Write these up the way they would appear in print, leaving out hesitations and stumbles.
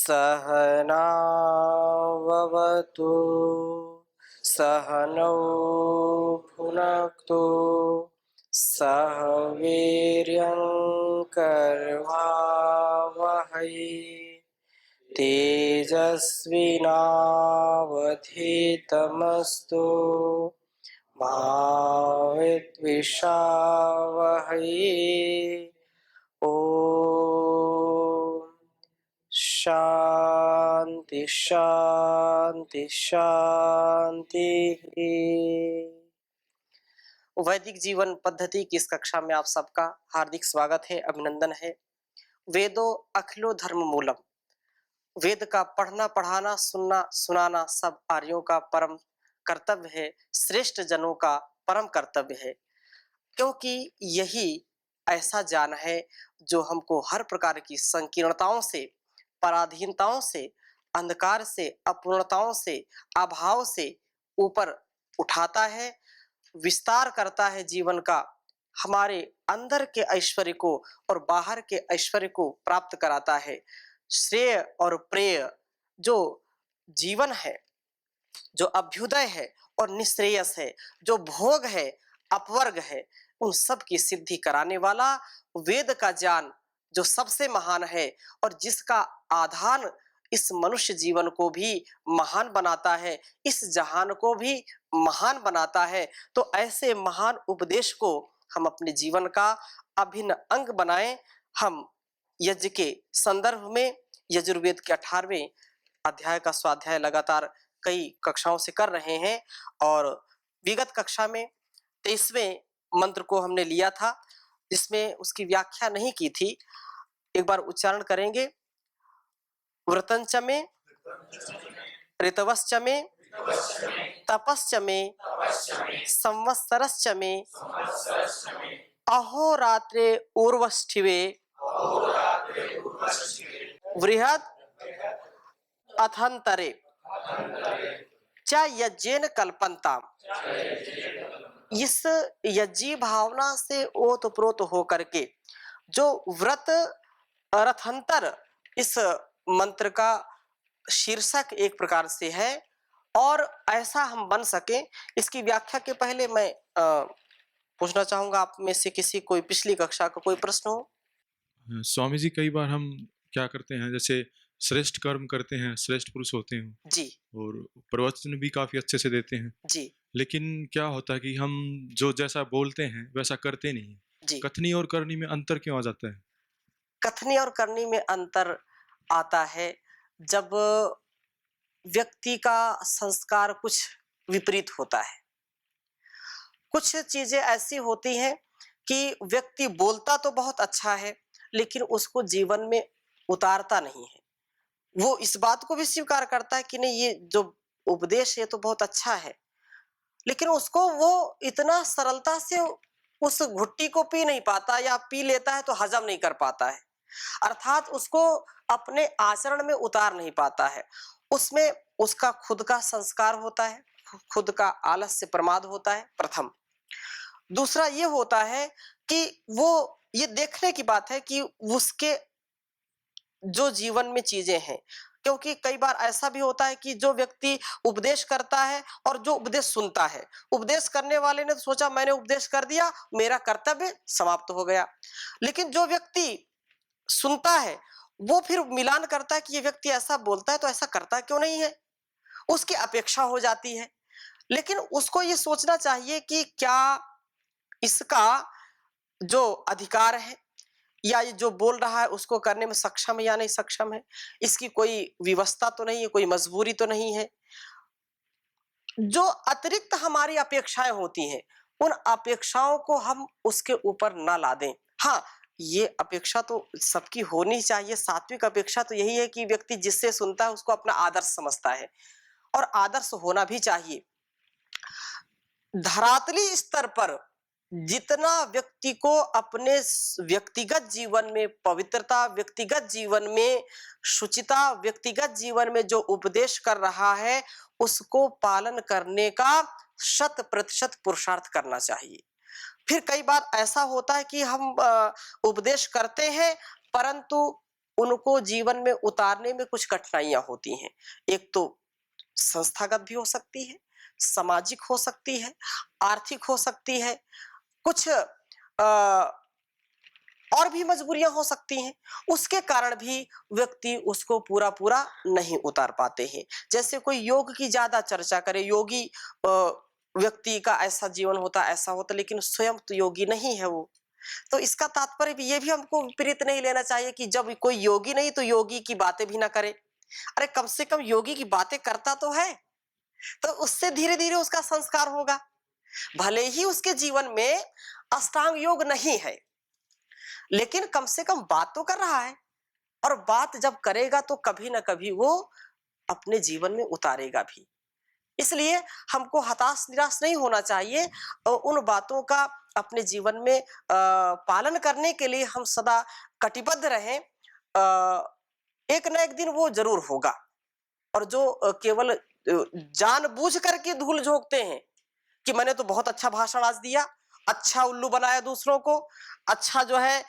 सहनाववतु सहनौ भुनक्तु सह वीर्यं करवावहै तेजस्विनावधीतमस्तु मा विद्विषावहै। ओम शांति शांति शांति। वैदिक जीवन पद्धति की इस कक्षा में आप सबका हार्दिक स्वागत है, अभिनंदन है। वेदो अखिलो धर्म मूलम, वेद का पढ़ना पढ़ाना सुनना सुनाना सब आर्यों का परम कर्तव्य है, श्रेष्ठ जनों का परम कर्तव्य है, क्योंकि यही ऐसा ज्ञान है जो हमको हर प्रकार की संकीर्णताओं से, पराधीनताओं से, अंधकार से, अपूर्णताओं से, अभाव से ऊपर उठाता है, विस्तार करता है जीवन का, हमारे अंदर के ऐश्वर्य को और बाहर के ऐश्वर्य को प्राप्त कराता है। श्रेय और प्रेय जो जीवन है, जो अभ्युदय है और निश्रेयस है, जो भोग है, अपवर्ग है, उन सब की सिद्धि कराने वाला वेद का ज्ञान जो सबसे महान है और जिसका आधार इस मनुष्य जीवन को भी महान बनाता है, इस जहान को भी महान बनाता है। तो ऐसे महान उपदेश को हम अपने जीवन का अभिन्न अंग बनाएं। हम यज्ञ के संदर्भ में यजुर्वेद के 18वें अध्याय का स्वाध्याय लगातार कई कक्षाओं से कर रहे हैं और विगत कक्षा में 23वें मंत्र को हमने लिया था, जिसमें उसकी व्याख्या नहीं की थी। एक बार उच्चारण करेंगे। व्रतंच में, ऋतवश्च में, तपश्च में, संवत्सरश्च में, अहोरात्रे ऊर्वष्ठिवे बृहद अथंतरे च यज्ञेन कल्पन्ताम। इस यज्ञी भावना से ओतप्रोत होकर के जो व्रत रथंतर इस मंत्र का शीर्षक एक प्रकार से है और ऐसा हम बन सके, इसकी व्याख्या के पहले मैं पूछना चाहूंगा आप में से किसी कोई पिछली कक्षा का कोई प्रश्न हो। स्वामी जी, कई बार हम क्या करते हैं, जैसे श्रेष्ठ कर्म करते हैं, श्रेष्ठ पुरुष होते हैं जी और प्रवचन भी काफी अच्छे से देते हैं, जी लेकिन क्या होता है कि हम जो जैसा बोलते हैं वैसा करते नहीं हैं। जी। कथनी और करनी में अंतर क्यों आ जाता है? कथनी और करनी में अंतर आता है जब व्यक्ति का संस्कार कुछ विपरीत होता है। कुछ चीजें ऐसी होती हैं कि व्यक्ति बोलता तो बहुत अच्छा है लेकिन उसको जीवन में उतारता नहीं है। वो इस बात को भी स्वीकार करता है कि नहीं, ये जो उपदेश है तो बहुत अच्छा है, लेकिन उसको वो इतना सरलता से उस घुट्टी को पी नहीं पाता, या पी लेता है तो हजम नहीं कर पाता है, अर्थात उसको अपने आचरण में उतार नहीं पाता है। उसमें उसका खुद का संस्कार होता है, खुद का आलस्य प्रमाद होता है प्रथम। दूसरा ये होता है कि वो ये देखने की बात है कि उसके जो जीवन में चीजें हैं, क्योंकि कई बार ऐसा भी होता है कि जो व्यक्ति उपदेश करता है और जो उपदेश सुनता है, उपदेश करने वाले ने तो सोचा मैंने उपदेश कर दिया, मेरा कर्तव्य समाप्त हो गया, लेकिन जो व्यक्ति सुनता है वो फिर मिलान करता है कि ये व्यक्ति ऐसा बोलता है तो ऐसा करता क्यों नहीं है, उसकी अपेक्षा हो जाती है। लेकिन उसको ये सोचना चाहिए कि क्या इसका जो अधिकार है या ये जो बोल रहा है उसको करने में सक्षम है या नहीं सक्षम है, इसकी कोई व्यवस्था तो नहीं है, कोई मजबूरी तो नहीं है। जो अतिरिक्त हमारी अपेक्षाएं होती हैं उन अपेक्षाओं को हम उसके ऊपर ना ला दें। हाँ, ये अपेक्षा तो सबकी होनी चाहिए। सात्विक अपेक्षा तो यही है कि व्यक्ति जिससे सुनता है उसको अपना आदर्श समझता है और आदर्श होना भी चाहिए। धरातली स्तर पर जितना व्यक्ति को अपने व्यक्तिगत जीवन में पवित्रता, व्यक्तिगत जीवन में शुचिता, व्यक्तिगत जीवन में जो उपदेश कर रहा है उसको पालन करने का 100% पुरुषार्थ करना चाहिए। फिर कई बार ऐसा होता है कि हम उपदेश करते हैं परंतु उनको जीवन में उतारने में कुछ कठिनाइयाँ होती हैं। एक तो संस्थागत भी हो सकती है, सामाजिक हो सकती है, आर्थिक हो सकती है, कुछ और भी मजबूरियां हो सकती हैं। उसके कारण भी व्यक्ति उसको पूरा-पूरा नहीं उतार पाते हैं। जैसे कोई योग की ज़्यादा चर्चा करे, योगी अ, व्यक्ति का ऐसा जीवन होता, ऐसा होता, लेकिन स्वयं तो योगी नहीं है वो। तो इसका तात्पर्य भी ये भी हमको विपरीत नहीं लेना चाहिए कि जब कोई योगी नहीं तो योगी की बातें भी ना करे। अरे कम से कम योगी की बातें करता तो है, तो उससे धीरे-धीरे उसका संस्कार होगा। भले ही उसके जीवन में अष्टांग योग नहीं है, लेकिन कम से कम बात तो कर रहा है, और बात जब करेगा तो कभी ना कभी वो अपने जीवन में उतारेगा भी। इसलिए हमको हताश निराश नहीं होना चाहिए, और उन बातों का अपने जीवन में पालन करने के लिए हम सदा कटिबद्ध रहें। एक ना एक दिन वो जरूर होगा। और जो केवल जानबूझ करके धूल झोंकते हैं कि मैंने तो बहुत अच्छा भाषण आज दिया, अच्छा उल्लू बनाया दूसरों को, अच्छा जो है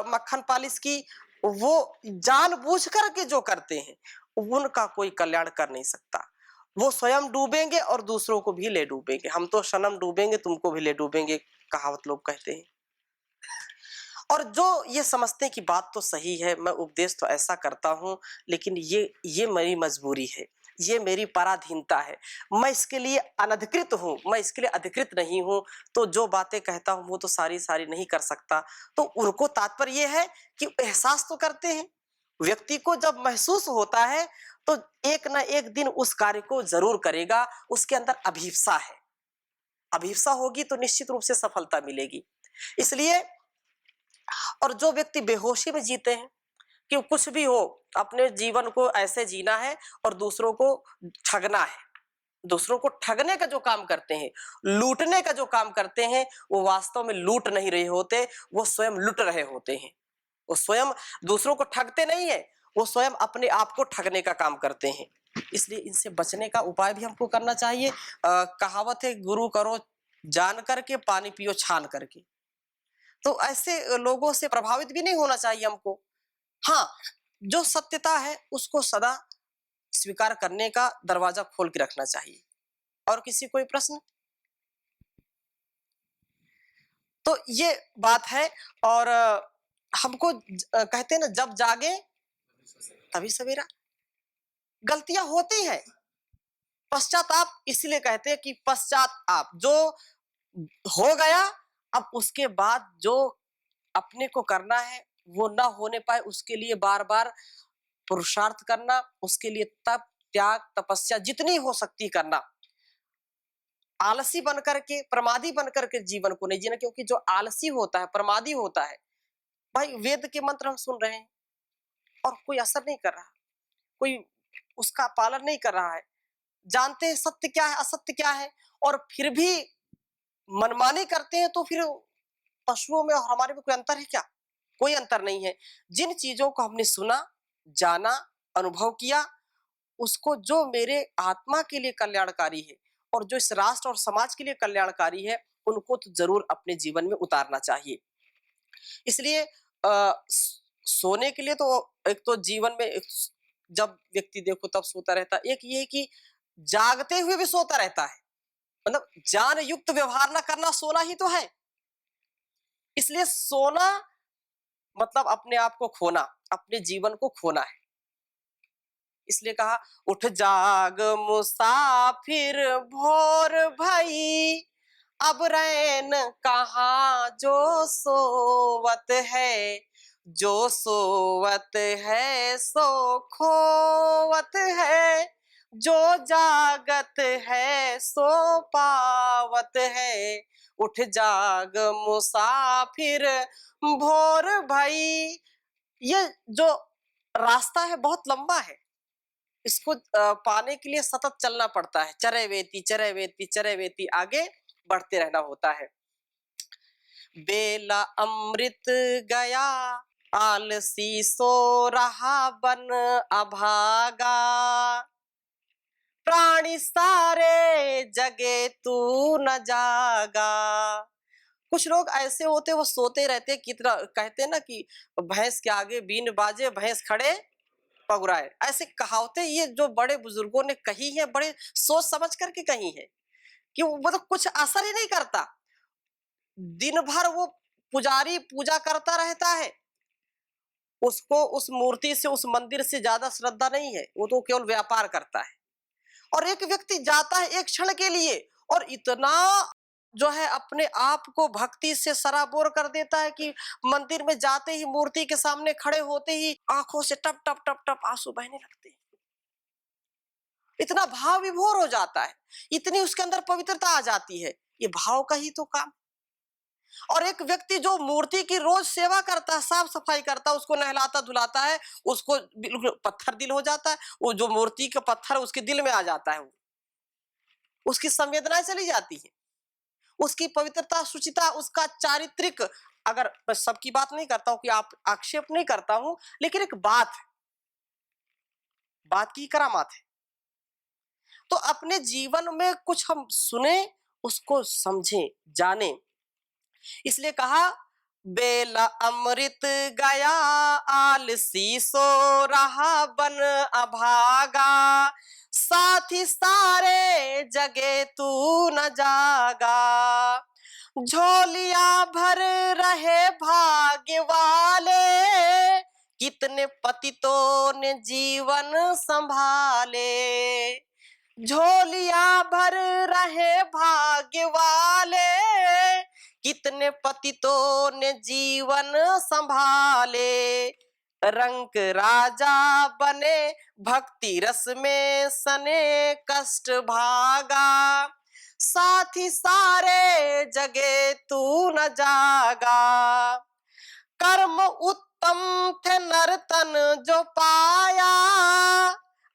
मक्खन पालिश की, वो जानबूझ करके जो करते हैं, उनका कोई कल्याण कर नहीं सकता। वो स्वयं डूबेंगे और दूसरों को भी ले डूबेंगे। हम तो सनम डूबेंगे, तुमको भी ले डूबेंगे, कहावत लोग कहते हैं। और जो ये समझते हैं कि बात तो सही है, मैं उपदेश तो ऐसा करता हूँ, लेकिन ये मेरी मजबूरी है, ये मेरी पराधीनता है, मैं इसके लिए अनधिकृत हूँ, मैं इसके लिए अधिकृत नहीं हूँ, तो जो बातें कहता हूँ वो तो सारी सारी नहीं कर सकता। तो उनको तात्पर्य ये है कि एहसास तो करते हैं। व्यक्ति को जब महसूस होता है तो एक ना एक दिन उस कार्य को जरूर करेगा। उसके अंदर अभिप्सा है, अभिप्सा होगी तो निश्चित रूप से सफलता मिलेगी। इसलिए, और जो व्यक्ति बेहोशी में जीते हैं कि कुछ भी हो, अपने जीवन को ऐसे जीना है और दूसरों को ठगना है, दूसरों को ठगने का जो काम करते हैं, लूटने का जो काम करते हैं, वो वास्तव में लूट नहीं रहे होते, वो स्वयं लुट रहे होते हैं। वो स्वयं दूसरों को ठगते नहीं है, वो स्वयं अपने आप को ठगने का काम करते हैं। इसलिए इनसे बचने का उपाय भी हमको करना चाहिए। कहावत है, गुरु करो जान करके, पानी पियो छान करके। तो ऐसे लोगों से प्रभावित भी नहीं होना चाहिए हमको। हाँ, जो सत्यता है उसको सदा स्वीकार करने का दरवाजा खोल के रखना चाहिए। और किसी कोई प्रश्न? तो ये बात है। और हमको कहते हैं ना, जब जागे तभी सवेरा। गलतियां होती हैं, पश्चाताप इसलिए कहते हैं कि पश्चात आप जो हो गया, अब उसके बाद जो अपने को करना है वो ना होने पाए, उसके लिए बार बार पुरुषार्थ करना, उसके लिए तप त्याग तपस्या जितनी हो सकती करना। आलसी बन करके, प्रमादी बन करके जीवन को नहीं जीना, क्योंकि जो आलसी होता है, प्रमादी होता है, भाई वेद के मंत्र हम सुन रहे हैं और कोई असर नहीं कर रहा, कोई उसका पालन नहीं कर रहा है, जानते हैं सत्य क्या है असत्य क्या है, और फिर भी मनमानी करते हैं, तो फिर पशुओं में और हमारे में कोई अंतर है क्या? कोई अंतर नहीं है। जिन चीजों को हमने सुना, जाना, अनुभव किया, उसको जो मेरे आत्मा के लिए कल्याणकारी है और जो इस राष्ट्र और समाज के लिए कल्याणकारी है, उनको तो जरूर अपने जीवन में उतारना चाहिए। इसलिए सोने के लिए तो एक तो जीवन में जब व्यक्ति देखो तब सोता रहता है, एक ये है कि जागते हुए भी सोता रहता है, मतलब ज्ञान युक्त व्यवहार ना करना सोना ही तो है। इसलिए सोना मतलब अपने आप को खोना, अपने जीवन को खोना है। इसलिए कहा, उठ जाग मुसाफिर भोर भई, अब रैन कहाँ जो सोवत है, जो सोवत है सो खोवत है, जो जागत है सो पावत है। उठ जाग मुसाफिर भोर भई। ये जो रास्ता है बहुत लंबा है, इसको पाने के लिए सतत चलना पड़ता है, चरैवेति चरैवेति चरैवेति आगे बढ़ते रहना होता है। बेला अमृत गया, आलसी सो रहा बन अभागा, प्राणी सारे जगे तू न जागा, कुछ लोग ऐसे होते वो सोते रहते, कितना कहते हैं ना कि भैंस के आगे बीन बाजे भैंस खड़े पगुराए, ऐसे कहावतें ये जो बड़े बुजुर्गों ने कही है, बड़े सोच समझ करके कही है कि वो मतलब कुछ असर ही नहीं करता। दिन भर वो पुजारी पूजा करता रहता है, उसको उस मूर्ति से उस मंदिर से ज्यादा श्रद्धा नहीं है, वो तो केवल व्यापार करता है। और एक व्यक्ति जाता है एक क्षण के लिए और इतना जो है अपने आप को भक्ति से सराबोर कर देता है कि मंदिर में जाते ही मूर्ति के सामने खड़े होते ही आंखों से टप टप टप टप आंसू बहने लगते हैं। इतना भाव विभोर हो जाता है, इतनी उसके अंदर पवित्रता आ जाती है। ये भाव का ही तो काम। और एक व्यक्ति जो मूर्ति की रोज सेवा करता है, साफ सफाई करता है, उसको नहलाता धुलाता है, उसको बिल्कुल पत्थर दिल हो जाता है। वो जो मूर्ति का पत्थर उसके दिल में आ जाता है, उसकी संवेदनाएं चली जाती है, उसकी पवित्रता शुचिता उसका चारित्रिक। अगर मैं सबकी बात नहीं करता हूं कि आप आक्षेप नहीं करता हूं, लेकिन एक बात है, बात की करामात है। तो अपने जीवन में कुछ हम सुने, उसको समझें, जाने। इसलिए कहा बेला अमृत गया आलसी सो रहा बन अभागा, साथी सारे जगे तू न जागा, झोलियां भर रहे भाग्य वाले, कितने पतितों ने जीवन संभाले, झोलियां भर रहे भाग्य वाले, कितने पतितों ने जीवन संभाले, रंक राजा बने भक्ति रस में सने कष्ट भागा, साथी सारे जगे तू न जागा, कर्म उत्तम थे नर्तन जो पाया,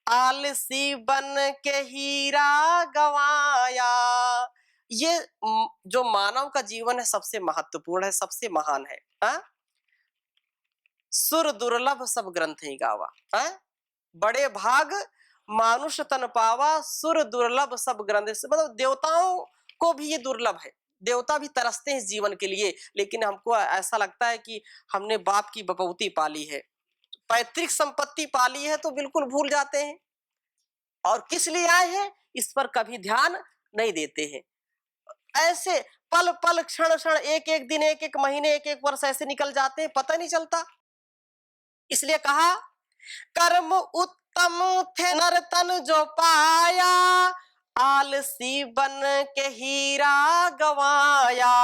आलसी बन के हीरा गवाया। ये जो मानव का जीवन है सबसे महत्वपूर्ण है, सबसे महान है। हा? सुर दुर्लभ सब ग्रंथ ही गावा। हा? बड़े भाग मानुष तन पावा, सुर दुर्लभ सब ग्रंथ से, मतलब देवताओं को भी ये दुर्लभ है। देवता भी तरसते हैं इस जीवन के लिए, लेकिन हमको ऐसा लगता है कि हमने बाप की बपौती पाली है, पैतृक संपत्ति पाली है, तो बिल्कुल भूल जाते हैं और किस लिए आए हैं इस पर कभी ध्यान नहीं देते हैं। ऐसे पल पल क्षण क्षण, एक एक दिन, एक एक महीने, एक एक वर्ष ऐसे निकल जाते हैं, पता नहीं चलता। इसलिए कहा कर्म उत्तम थे नर्तन जो पाया, आलसी बन के हीरा गवाया,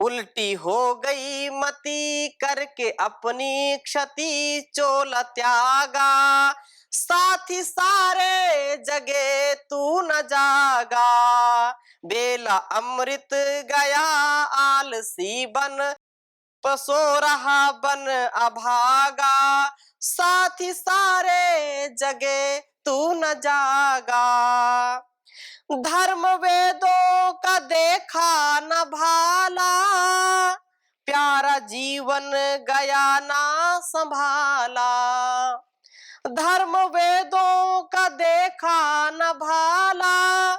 उल्टी हो गई मति करके अपनी क्षति चोला त्यागा, साथी सारे जगे तू न जागा, बेला अमृत गया आलसी बन पसो रहा बन अभागा, साथी सारे जगे तू न जागा, धर्म वेदों का देखा न भाला, प्यारा जीवन गया ना संभाला, धर्म वेदों का देखा न भाला,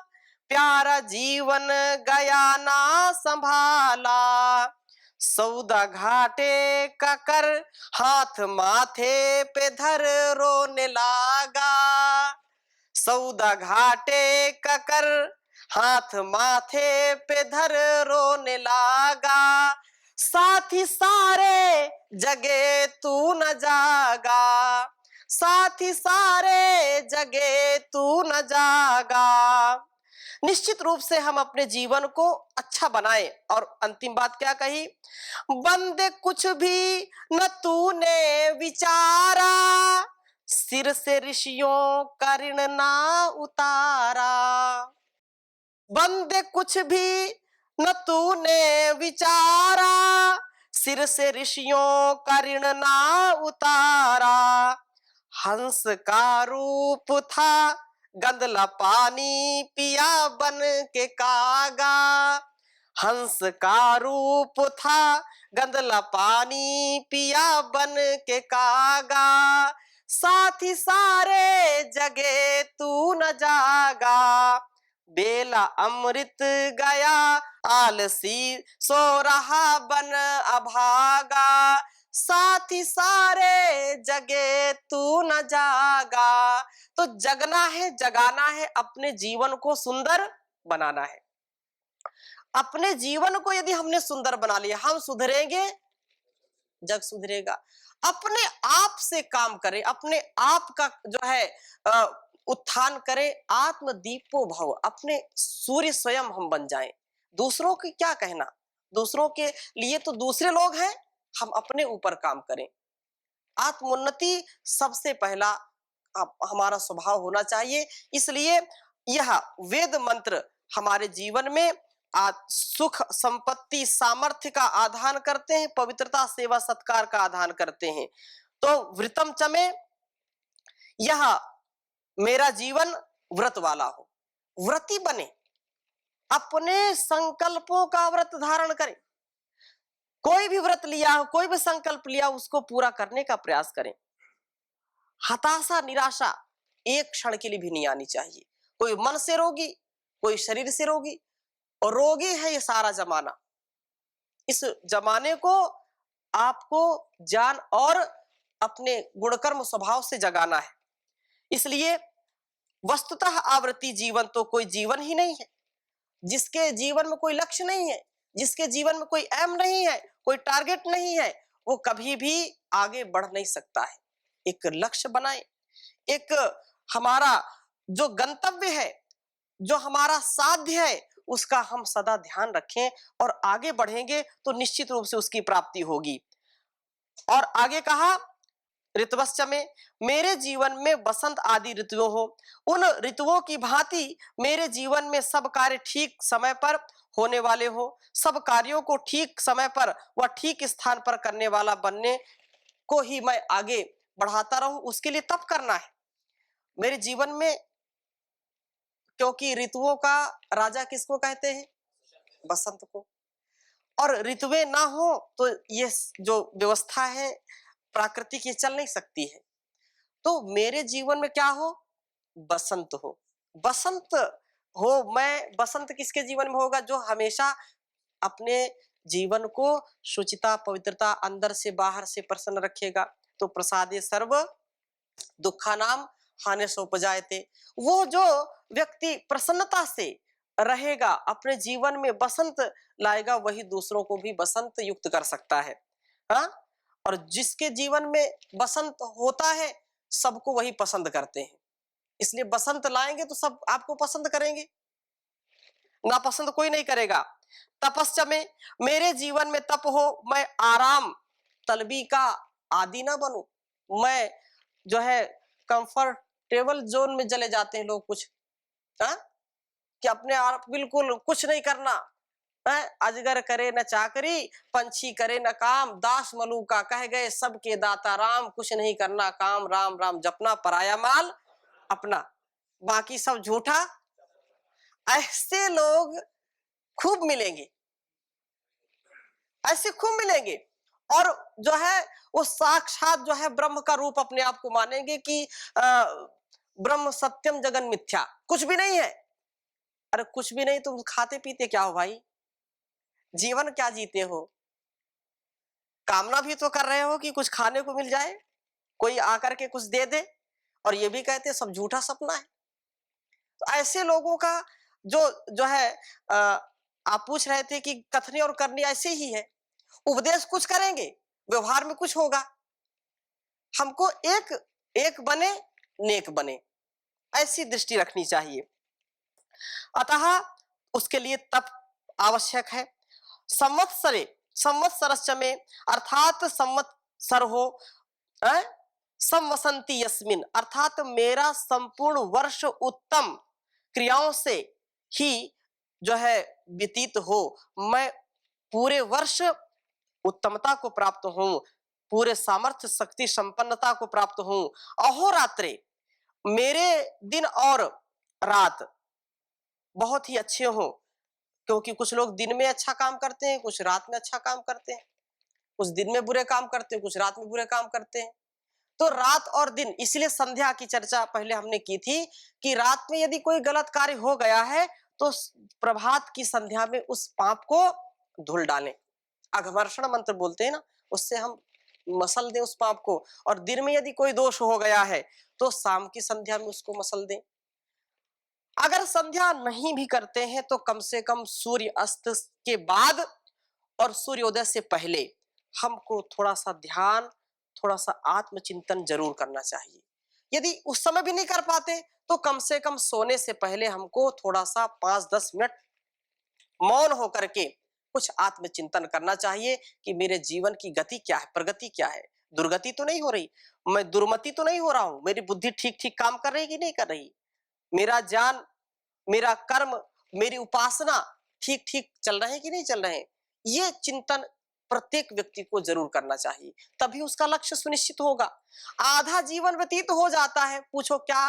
प्यारा जीवन गया ना संभाला, सौदा घाटे का कर हाथ माथे पे धर रोने लागा, सौदा घाटे का कर हाथ माथे पे धर रोने लागा, साथी सारे जगे तू न जागा, साथी सारे जगे तू न जागा। निश्चित रूप से हम अपने जीवन को अच्छा बनाएं। और अंतिम बात क्या कही, बंदे कुछ भी न तूने विचारा, सिर से ऋषियों का ऋण ना उतारा, बंदे कुछ भी न तूने विचारा, सिर से ऋषियों का ऋण ना उतारा, हंस का रूप था गंदला पानी पिया बन के कागा, हंस का रूप था गंदला पानी पिया बन के कागा, साथी सारे जगे तू न जागा, बेला अमृत गया, आलसी सो रहा बन अभागा, साथी सारे जगे तू न जागा। तो जगना है, जगाना है, अपने जीवन को सुंदर बनाना है। अपने जीवन को यदि हमने सुंदर बना लिया, हम सुधरेंगे, जग सुधरेगा। अपने आप से काम करें, अपने आप का जो है उत्थान करें, आत्मदीपो भव, अपने सूर्य स्वयं हम बन जाएं। दूसरों की क्या कहना, दूसरों के लिए तो दूसरे लोग हैं, हम अपने ऊपर काम करें। आत्मोन्नति सबसे पहला हमारा स्वभाव होना चाहिए। इसलिए यह वेद मंत्र हमारे जीवन में सुख, संपत्ति, सामर्थ्य का आधान करते हैं, पवित्रता, सेवा, सत्कार का आधान करते हैं। तो व्रतम चमे, यह मेरा जीवन व्रत वाला हो, व्रती बने, अपने संकल्पों का व्रत धारण करें। कोई भी व्रत लिया हो, कोई भी संकल्प लिया, उसको पूरा करने का प्रयास करें। हताशा, निराशा एक क्षण के लिए भी नहीं आनी चाहिए। कोई मन से रोगी, कोई शरीर से रोगी, और रोगी है ये सारा जमाना। इस जमाने को आपको जान और अपने गुणकर्म स्वभाव से जगाना है। इसलिए वस्तुतः आवृत्ति जीवन तो कोई जीवन ही नहीं है। जिसके जीवन में कोई लक्ष्य नहीं है, जिसके जीवन में कोई एम नहीं है, कोई टारगेट नहीं है, वो कभी भी आगे बढ़ नहीं सकता है। एक लक्ष्य बनाए, एक हमारा जो गंतव्य है, जो हमारा साध्य है, उसका हम सदा ध्यान रखें और आगे बढ़ेंगे तो निश्चित रूप से उसकी प्राप्ति होगी। और आगे कहा, ऋतवश्च में, मेरे जीवन में बसंत आदि ऋतुओं हो, उन ऋतुओं की भांति मेरे जीवन में सब कार्य ठीक समय पर होने वाले हो, सब कार्यों को ठीक समय पर व ठीक स्थान पर करने वाला बनने को ही मैं आगे बढ़ाता रहूं। उसके लिए तप करना है मेरे जीवन में, क्योंकि ऋतुओं का राजा किसको कहते हैं? बसंत को। और ऋतुएं ना हो तो ये जो व्यवस्था है प्राकृतिक, ये चल नहीं सकती है। तो मेरे जीवन में क्या हो? बसंत हो, बसंत हो। मैं बसंत किसके जीवन में होगा? जो हमेशा अपने जीवन को शुचिता, पवित्रता, अंदर से बाहर से प्रसन्न रखेगा। तो प्रसादे सर्व दुखा नाम हानि सोपजायते, वो जो व्यक्ति प्रसन्नता से रहेगा, अपने जीवन में बसंत लाएगा, वही दूसरों को भी बसंत युक्त कर सकता है। हाँ? और जिसके जीवन में बसंत होता है, सबको वही पसंद करते हैं। इसलिए बसंत लाएंगे तो सब आपको पसंद करेंगे, नापसंद कोई नहीं करेगा। तपस्या में, मेरे जीवन में तप हो, मैं आराम तलबी का आदि ना बनूं। मैं जो है कंफर्टेबल जोन में चले जाते हैं लोग कुछ, हाँ? कि अपने आप बिल्कुल कुछ नहीं करना है। अजगर करे न चाकरी, पंछी करे न काम, दास मलूका कह गए सबके दाता राम, कुछ नहीं करना काम, राम राम जपना, पराया माल अपना, बाकी सब झूठा। ऐसे लोग खूब मिलेंगे, ऐसे खूब मिलेंगे। और जो है वो साक्षात जो है ब्रह्म का रूप अपने आप को मानेंगे कि ब्रह्म सत्यम जगन मिथ्या, कुछ भी नहीं है। अरे कुछ भी नहीं, तुम खाते पीते क्या हो भाई? जीवन क्या जीते हो? कामना भी तो कर रहे हो कि कुछ खाने को मिल जाए, कोई आकर के कुछ दे दे, और ये भी कहते सब झूठा सपना है। तो ऐसे लोगों का जो है आप पूछ रहे थे कि कथनी और करनी ऐसे ही है। उपदेश कुछ करेंगे, व्यवहार में कुछ होगा। हमको एक एक बने, नेक बने, ऐसी दृष्टि रखनी चाहिए। अतः उसके लिए तप आवश्यक है। संवत्सरे, संवत्सरश्च में अर्थात संवत्सर हो, संवसंती यस्मिन, अर्थात मेरा संपूर्ण वर्ष उत्तम क्रियाओं से ही जो है व्यतीत हो। मैं पूरे वर्ष उत्तमता को प्राप्त हूं, पूरे सामर्थ्य शक्ति संपन्नता को प्राप्त हूं। अहोरात्रे, मेरे दिन और रात बहुत ही अच्छे हों, क्योंकि कुछ लोग दिन में अच्छा काम करते हैं, कुछ रात में अच्छा काम करते हैं, कुछ दिन में बुरे काम करते हैं, कुछ रात में बुरे काम करते हैं। तो रात और दिन, इसलिए संध्या की चर्चा पहले हमने की थी कि रात में यदि कोई गलत कार्य हो गया है तो प्रभात की संध्या में उस पाप को धुल डालें। अघमर्षण मंत्र बोलते हैं ना, उससे हम मसल दें उस पाप को। और दिन में यदि कोई दोष हो गया है तो शाम की संध्या में उसको मसल दें। अगर संध्या नहीं भी करते हैं तो कम से कम सूर्य अस्त के बाद और सूर्योदय से पहले हमको थोड़ा सा ध्यान, थोड़ा सा आत्मचिंतन जरूर करना चाहिए। यदि उस समय भी नहीं कर पाते तो कम से कम सोने से पहले हमको थोड़ा सा 5-10 मिनट मौन होकर के कुछ आत्मचिंतन करना चाहिए कि मेरे जीवन की गति क्या है, प्रगति क्या है, दुर्गति तो नहीं हो रही, मैं दुर्मति तो नहीं हो रहा हूं, मेरी बुद्धि ठीक ठीक काम कर रही कि नहीं कर रही, मेरा ज्ञान, मेरा कर्म, मेरी उपासना ठीक ठीक चल रहे हैं कि नहीं चल रहे हैं। ये चिंतन प्रत्येक व्यक्ति को जरूर करना चाहिए, तभी उसका लक्ष्य सुनिश्चित होगा। आधा जीवन व्यतीत हो जाता है, पूछो क्या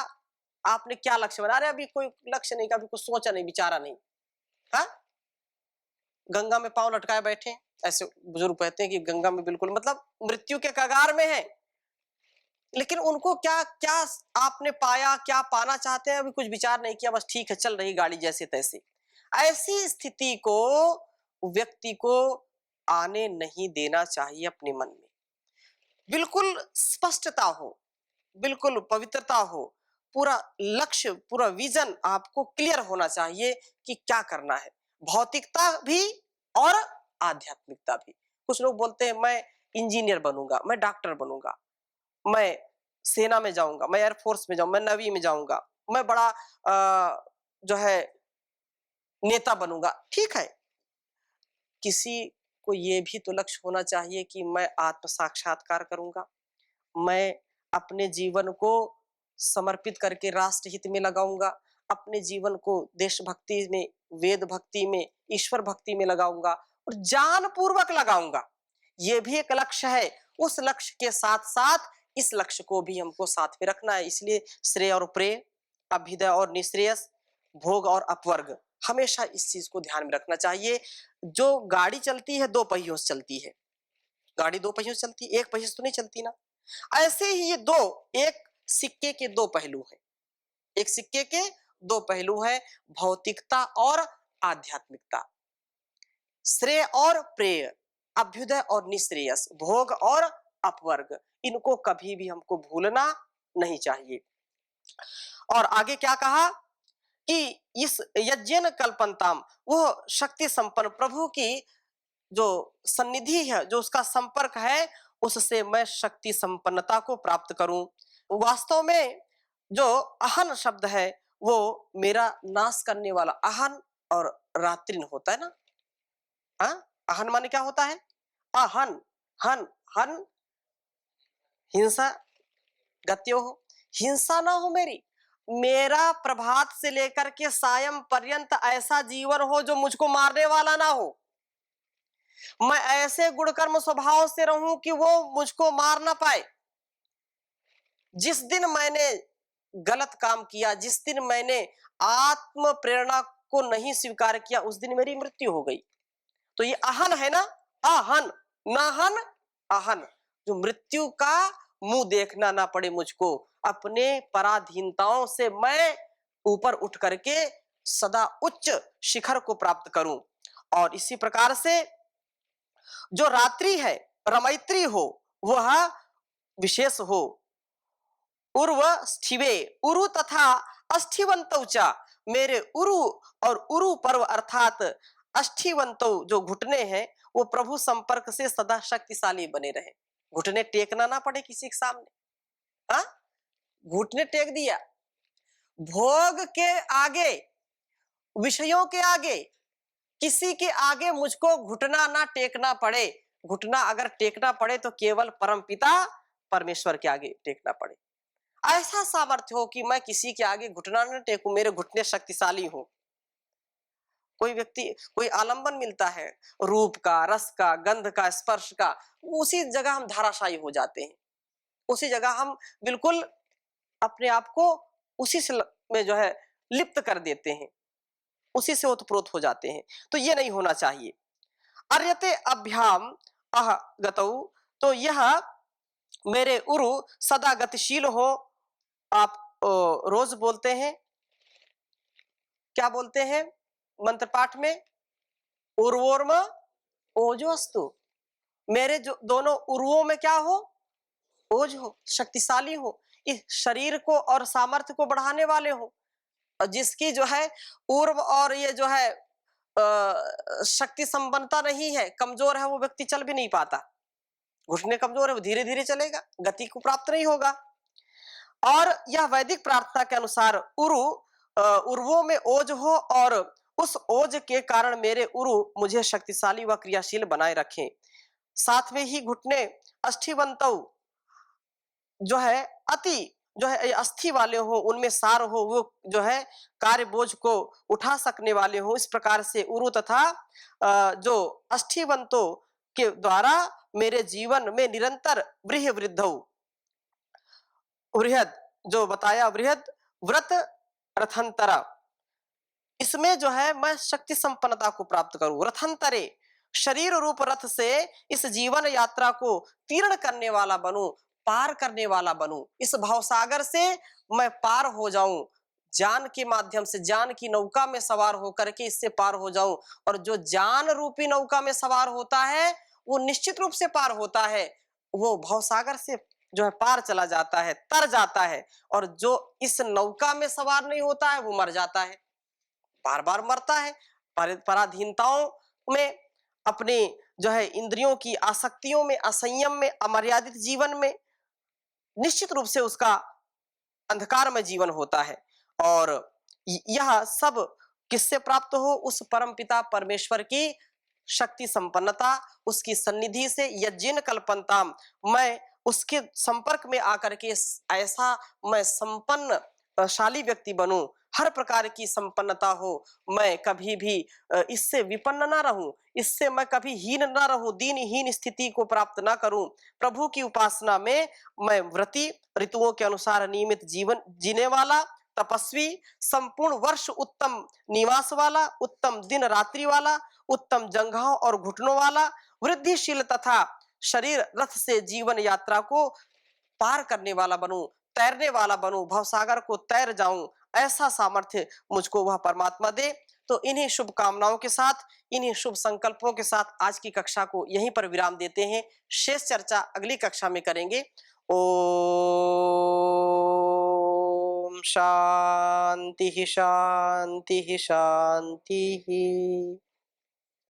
आपने क्या लक्ष्य बना? अरे अभी कोई लक्ष्य नहीं, कभी कुछ सोचा नहीं, विचारा नहीं। हाँ, गंगा में पांव लटकाए बैठे, ऐसे बुजुर्ग कहते हैं कि गंगा में बिल्कुल मतलब मृत्यु के कगार में है, लेकिन उनको क्या क्या आपने पाया, क्या पाना चाहते हैं, अभी कुछ विचार नहीं किया, बस ठीक है चल रही गाड़ी जैसे तैसे। ऐसी स्थिति को व्यक्ति को आने नहीं देना चाहिए अपने मन में। बिल्कुल स्पष्टता हो, बिल्कुल पवित्रता हो, पूरा लक्ष्य, पूरा विजन आपको क्लियर होना चाहिए कि क्या करना है, भौतिकता भी और आध्यात्मिकता भी। कुछ लोग बोलते हैं मैं इंजीनियर बनूंगा, मैं डॉक्टर बनूंगा, मैं सेना में जाऊंगा, मैं एयरफोर्स में जाऊंगा, मैं नेवी में जाऊंगा, मैं बड़ा जो है नेता बनूंगा। ठीक है, किसी को ये भी तो लक्ष्य होना चाहिए कि मैं आत्म साक्षात्कार करूंगा, मैं अपने जीवन को समर्पित करके राष्ट्र हित में लगाऊंगा, अपने जीवन को देशभक्ति में, वेद भक्ति में, ईश्वर भक्ति में लगाऊंगा और जान पूर्वक लगाऊंगा। ये भी एक लक्ष्य है। उस लक्ष्य के साथ साथ इस लक्ष्य को भी हमको साथ में रखना है। इसलिए श्रेय और प्रेय, अभ्युदय और निश्रेयस, भोग और अपवर्ग, हमेशा इस चीज को ध्यान में रखना चाहिए। जो गाड़ी चलती है दो पहियों से चलती है, गाड़ी दो पहियों से चलती है, एक पहिए से तो नहीं चलती ना। ऐसे ही ये दो, एक सिक्के के दो पहलू हैं, एक सिक्के के दो पहलू हैं, भौतिकता और आध्यात्मिकता, श्रेय और प्रेय, अभ्युदय और निश्रेयस, भोग और अपवर्ग, इनको कभी भी हमको भूलना नहीं चाहिए। और आगे क्या कहा कि इस यज्ञन कल्पनताम, वो शक्ति संपन्न प्रभु की जो सन्निधि है, जो उसका संपर्क है, उससे मैं शक्ति संपन्नता को प्राप्त करूं। वास्तव में जो अहन शब्द है वो मेरा नाश करने वाला, अहन और रात्रिन होता है ना। हाँ, अहन माने क्या होता है? अहन, हन, हन हिंसा, गत्यो हो, हिंसा ना हो मेरी, मेरा प्रभात से लेकर के सायं पर्यंत ऐसा जीवन हो जो मुझको मारने वाला ना हो। मैं ऐसे गुणकर्म स्वभाव से रहूं कि वो मुझको मार ना पाए। जिस दिन मैंने गलत काम किया, जिस दिन मैंने आत्म प्रेरणा को नहीं स्वीकार किया, उस दिन मेरी मृत्यु हो गई। तो ये अहन है ना, अहन, नाहन, अहन, जो मृत्यु का मुंह देखना ना पड़े मुझको, अपने पराधीनताओं से मैं ऊपर उठ करके सदा उच्च शिखर को प्राप्त करूं। और इसी प्रकार से जो रात्रि है, रमैत्री हो, वह विशेष हो, उर्व स्थिवे, उरु तथा अस्थिवंतौ च, मेरे उरु और उरु पर्व अर्थात अस्थिवंतौ जो घुटने हैं, वो प्रभु संपर्क से सदा शक्तिशाली बने रहे, घुटने टेकना ना पड़े किसी के सामने। हाँ, घुटने टेक दिया, भोग के आगे, विषयों के आगे, किसी के आगे मुझको घुटना ना टेकना पड़े। घुटना अगर टेकना पड़े तो केवल परमपिता परमेश्वर के आगे टेकना पड़े। ऐसा सामर्थ्य हो कि मैं किसी के आगे घुटना न टेकूं, मेरे घुटने शक्तिशाली हो। कोई व्यक्ति, कोई आलंबन मिलता है रूप का, रस का, गंध का, स्पर्श का, उसी जगह हम धाराशायी हो जाते हैं, उसी जगह हम बिल्कुल अपने आप को उसी से में जो है लिप्त कर देते हैं, उसी से ओतप्रोत हो जाते हैं। तो ये नहीं होना चाहिए। अर्यते अभ्याम अह गतौ, तो यह मेरे उरु सदा गतिशील हो। आप रोज बोलते हैं, क्या बोलते हैं? मंत्र पाठ में उर्वोर्म ओजोस्तु, मेरे जो दोनों उर्वों में क्या हो, ओज हो, शक्तिशाली हो, इस शरीर को और सामर्थ्य को बढ़ाने वाले हो। और जिसकी जो है ऊर्व और ये जो है शक्ति संपन्नता नहीं है, कमजोर है, वो व्यक्ति चल भी नहीं पाता। घुटने कमजोर है, वो धीरे धीरे चलेगा, गति को प्राप्त नहीं होगा। और यह वैदिक प्रार्थना के अनुसार उर्वों में ओज हो और उस ओज के कारण मेरे उरु मुझे शक्तिशाली व क्रियाशील बनाए रखें। साथ में ही घुटने अष्ठीवंतौ जो है अति जो है अस्थि वाले हो, उनमें सार हो, वो जो है कार्य बोझ को उठा सकने वाले हो। इस प्रकार से उरु तथा जो अष्ठीवंतों के द्वारा मेरे जीवन में निरंतर वृद्धौ बृहद जो बताया बृहद व्रत रथंतरा, इसमें जो है मैं शक्ति संपन्नता को प्राप्त करूं। रथंतरे शरीर रूप रथ से इस जीवन यात्रा को तीर्ण करने वाला बनूं, पार करने वाला बनूं। इस भवसागर से मैं पार हो जाऊं, ज्ञान के माध्यम से, ज्ञान की नौका में सवार होकर के इससे पार हो जाऊं। और जो ज्ञान रूपी नौका में सवार होता है वो निश्चित रूप से पार होता है, वो भवसागर से जो है पार चला जाता है, तर जाता है। और जो इस नौका में सवार नहीं होता है वो मर जाता है, बार बार मरता है, पराधीनताओं में, अपने जो है इंद्रियों की आसक्तियों में, असंयम में, अमर्यादित जीवन में, निश्चित रूप से उसका अंधकारमय जीवन होता है। और यह सब किससे प्राप्त हो, उस परमपिता परमेश्वर की शक्ति संपन्नता, उसकी सन्निधि से। यज्जिन कल्पन्ताम, मैं उसके संपर्क में आकर के ऐसा मैं संपन्न शाली व्यक्ति बनूं, हर प्रकार की संपन्नता हो, मैं कभी भी इससे विपन्न ना रहूं, इससे मैं कभी हीन ना रहूं, दीनहीन स्थिति को प्राप्त ना करूं। प्रभु की उपासना में मैं व्रती, ऋतुओं के अनुसार नियमित जीवन जीने वाला, तपस्वी, संपूर्ण वर्ष उत्तम निवास वाला, उत्तम दिन रात्रि वाला, उत्तम जंघाओं और घुटनों वाला, वृद्धिशील तथा शरीर रथ से जीवन यात्रा को पार करने वाला बनूं, तैरने वाला बनूं, भवसागर को तैर जाऊं, ऐसा सामर्थ्य मुझको वह परमात्मा दे। तो इन्हीं शुभकामनाओं के साथ, इन्हीं शुभ संकल्पों के साथ आज की कक्षा को यहीं पर विराम देते हैं। शेष चर्चा अगली कक्षा में करेंगे। ओम शांति शांति शांति।